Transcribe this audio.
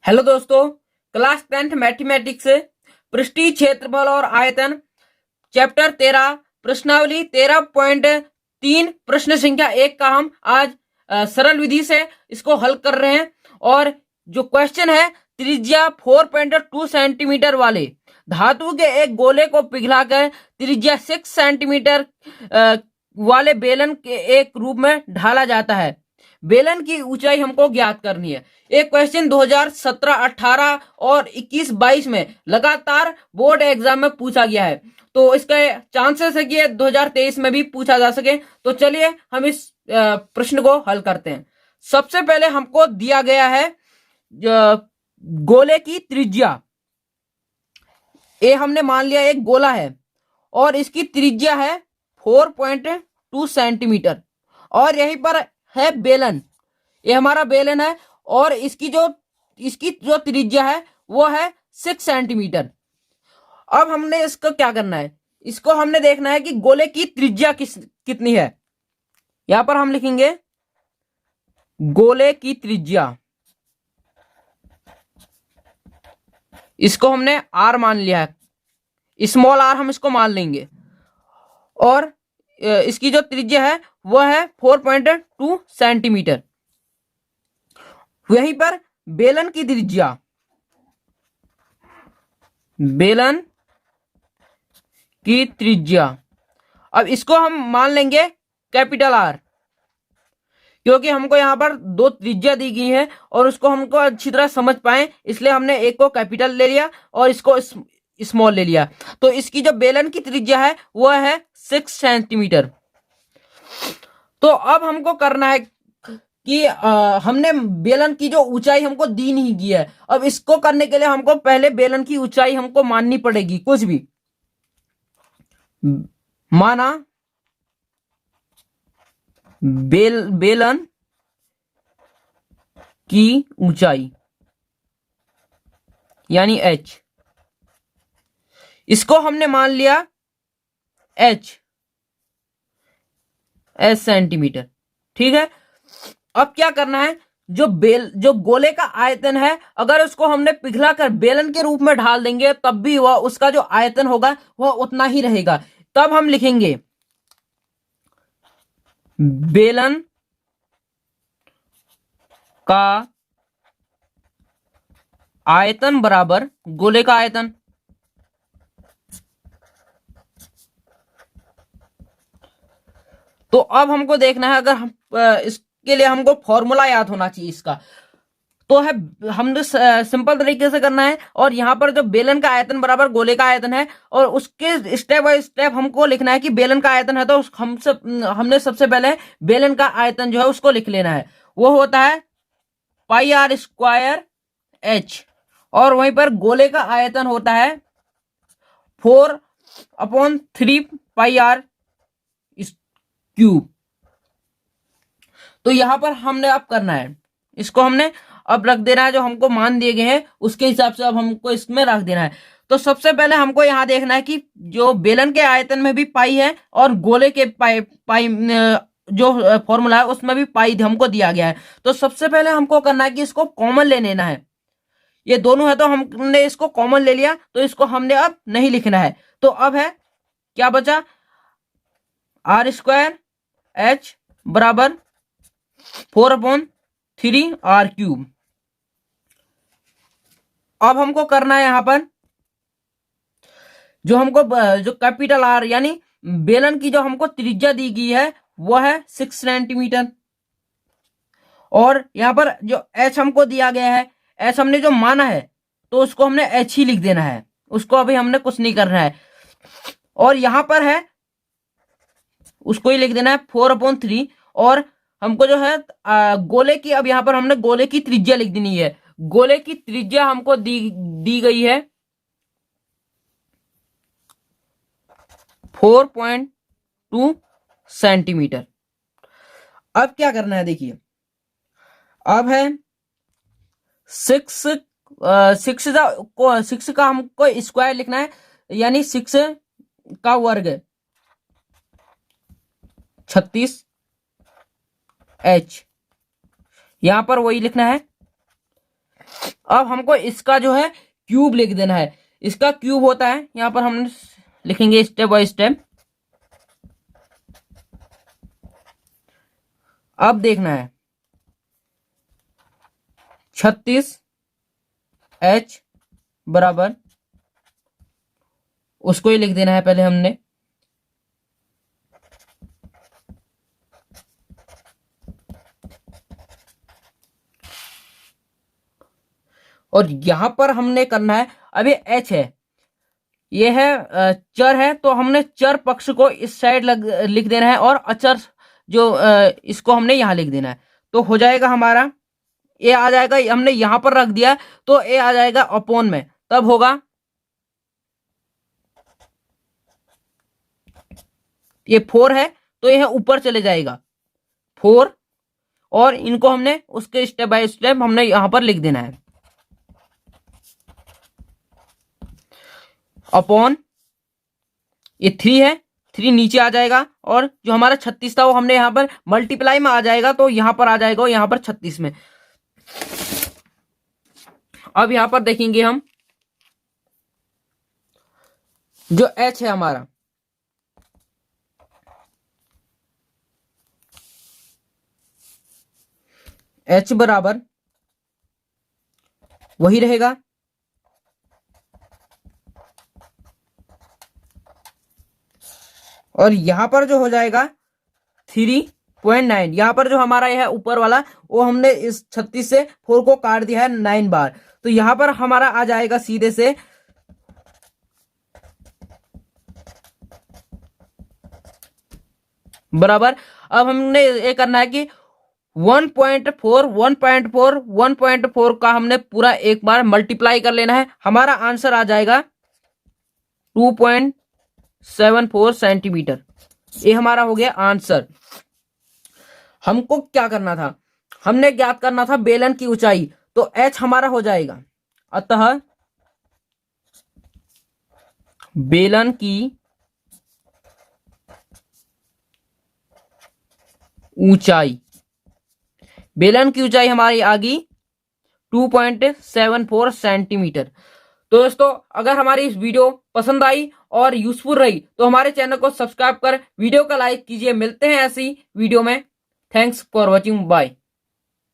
Hello दोस्तों, class 10th mathematics पृष्ठीय क्षेत्रफल और आयतन चैप्टर 13 प्रश्नावली 13.3 प्रश्न संख्या 1 का हम आज सरल विधि से इसको हल कर रहे हैं। और जो क्वेश्चन है, त्रिज्या 4.2 सेंटीमीटर वाले धातु के एक गोले को पिघलाकर त्रिज्या 6 सेंटीमीटर वाले बेलन के एक रूप में ढाला जाता है। बेलन की ऊंचाई हमको ज्ञात करनी है। एक क्वेश्चन 2017, 18 और 21, 22 में लगातार बोर्ड एग्जाम में पूछा गया है, तो इसका चांसेस है कि 2023 में भी पूछा जा सके। तो चलिए हम इस प्रश्न को हल करते हैं। सबसे पहले हमको दिया गया है गोले की त्रिज्या। ये हमने मान लिया एक गोला है और इसकी त्रिज्या है 4.2 सेंटीमीटर और यहीं पर है बेलन। ये हमारा बेलन है और इसकी जो त्रिज्या है वो है 6 सेंटीमीटर। अब हमने इसको क्या करना है, इसको हमने देखना है कि गोले की त्रिज्या कितनी है। यहां पर हम लिखेंगे गोले की त्रिज्या, इसको हमने आर मान लिया है, स्मॉल आर हम इसको मान लेंगे। और इसकी जो त्रिज्या है वह है 4.2 सेंटीमीटर। वहीं पर बेलन की त्रिज्या, बेलन की त्रिज्या, अब इसको हम मान लेंगे कैपिटल आर, क्योंकि हमको यहां पर दो त्रिज्या दी गई है और उसको हमको अच्छी तरह समझ पाए, इसलिए हमने एक को कैपिटल ले लिया और इसको स्मॉल ले लिया। तो इसकी जो बेलन की त्रिज्या है वह है 6 सेंटीमीटर। तो अब हमको करना है कि हमने बेलन की जो ऊंचाई हमको दी नहीं की है। अब इसको करने के लिए हमको पहले बेलन की ऊंचाई हमको माननी पड़ेगी। कुछ भी माना बेलन की ऊंचाई यानी h, इसको हमने मान लिया h सेंटीमीटर। ठीक है, अब क्या करना है, जो गोले का आयतन है, अगर उसको हमने पिघला कर बेलन के रूप में ढाल देंगे तब भी वह उसका जो आयतन होगा वह उतना ही रहेगा। तब हम लिखेंगे बेलन का आयतन बराबर गोले का आयतन। तो अब हमको देखना है, अगर हम इसके लिए हमको फॉर्मूला याद होना चाहिए इसका, तो है हमने सिंपल तरीके से करना है। और यहां पर जो बेलन का आयतन बराबर गोले का आयतन है और उसके स्टेप बाय स्टेप हमको लिखना है कि बेलन का आयतन है तो हमने सबसे पहले बेलन का आयतन जो है उसको लिख लेना है। वो होता है पाई आर स्क्वायर एच, और वहीं पर गोले का आयतन होता है 4/3 पाई आर क्यूब। तो यहां पर हमने अब करना है, इसको हमने अब रख देना है, जो हमको मान दिए गए हैं उसके हिसाब से अब हमको इसमें रख देना है। तो सबसे पहले हमको यहां देखना है कि जो बेलन के आयतन में भी पाई है और गोले के पाई जो फॉर्मूला है उसमें भी पाई हमको दिया गया है। तो सबसे पहले हमको करना है कि इसको कॉमन ले लेना है। ये दोनों है तो हमने इसको कॉमन ले लिया, तो इसको हमने अब नहीं लिखना है। तो अब है क्या बचा, आर स्क्वायर एच बराबर 4/3 आर क्यूब। अब हमको करना है यहां पर जो कैपिटल आर यानी बेलन की जो हमको त्रिज्या दी गई है वह है 6 सेंटीमीटर। और यहां पर जो एच हमको दिया गया है, एच हमने जो माना है तो उसको हमने एच ही लिख देना है, उसको अभी हमने कुछ नहीं करना है। और यहां पर है उसको ही लिख देना है 4/3। और हमको जो है गोले की, अब यहां पर हमने गोले की त्रिज्या लिख देनी है। गोले की त्रिज्या हमको दी गई है 4.2 सेंटीमीटर। अब क्या करना है, देखिए अब है 6 का हमको स्क्वायर लिखना है, यानी 6 का वर्ग 36 h, यहां पर वही लिखना है अब हमको इसका जो है क्यूब लिख देना है। इसका क्यूब होता है, यहां पर हम लिखेंगे स्टेप बाय स्टेप। अब देखना है 36H बराबर, उसको ही लिख देना है पहले हमने। और यहां पर हमने करना है, अभी H है, ये है चर है, तो हमने चर पक्ष को इस साइड लिख देना है, और अचर जो इसको हमने यहां लिख देना है। तो हो जाएगा हमारा, ए आ जाएगा, हमने यहां पर रख दिया तो ए आ जाएगा अपॉन में, तब होगा ये 4 है तो यह ऊपर चले जाएगा 4, और इनको हमने उसके स्टेप बाय स्टेप हमने यहां पर लिख देना है अपॉन, ये 3 है, 3 नीचे आ जाएगा, और जो हमारा 36 था वो हमने यहां पर मल्टीप्लाई में आ जाएगा, तो यहां पर आ जाएगा, यहां पर 36 में। अब यहां पर देखेंगे हम जो H है हमारा, H बराबर वही रहेगा, और यहां पर जो हो जाएगा 3.9, यहां पर जो हमारा यह ऊपर वाला वो हमने इस 36 से 4 को काट दिया है 9 बार, तो यहां पर हमारा आ जाएगा सीधे से बराबर। अब हमने ये करना है कि 1.4 1.4 1.4 का हमने पूरा एक बार मल्टीप्लाई कर लेना है, हमारा आंसर आ जाएगा 2.74 सेंटीमीटर। ये हमारा हो गया आंसर। हमको क्या करना था, हमने ज्ञात करना था बेलन की ऊंचाई, तो H हमारा हो जाएगा, अतः बेलन की ऊंचाई, बेलन की ऊंचाई हमारी आ गई 2.74 सेंटीमीटर। तो दोस्तों, अगर हमारी इस वीडियो पसंद आई और यूजफुल रही तो हमारे चैनल को सब्सक्राइब कर वीडियो का लाइक कीजिए। मिलते हैं ऐसी वीडियो में। Thanks for watching, bye.